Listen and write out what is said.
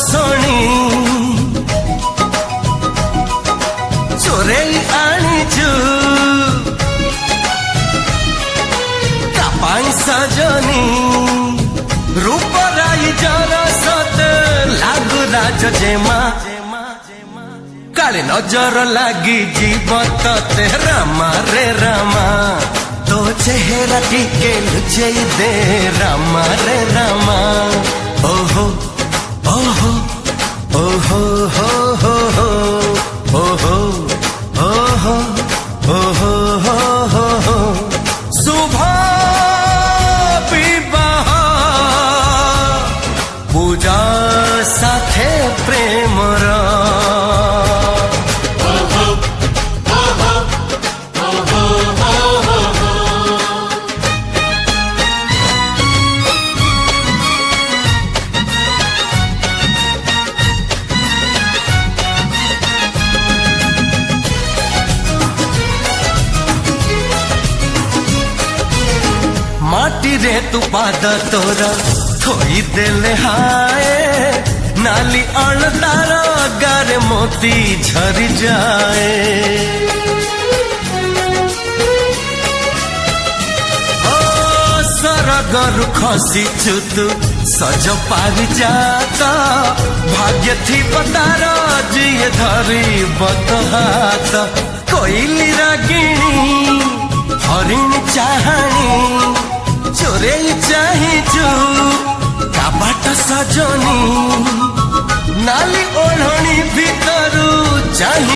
ଶୁଣି ଚୋରେଇ ଆଣିଛୁ କାପାଇଁ ସଜନି ରୂପରାଇ ଜର ସତେ ଲାଗୁ ରାଜ ଯେମା କାଳେ ନଜର ଲାଗି ଯିବ ତତେ ରାମା ରେ ରାମା तो चेहरा टीके लुचेई दे रामा रे रामा ओहो ओहो ओहो हो हो हो ओहो ओहो ओहो हो हो हो शुभ विवाह पूजा साथे प्रेमर माटी रे तू पाद तोरा थोई देले हाय नाली अणदार गारे मोती झरी जाए ओ सरगरु खसी तू सज पारि जाता भाग्य थी पतार जिए धरी बत हाथ कोइली रागिणी हरिण चाहणी चोरेई चाहिଛୁ काबाट सजनी नाली ओढ़णी भीतरू चाहि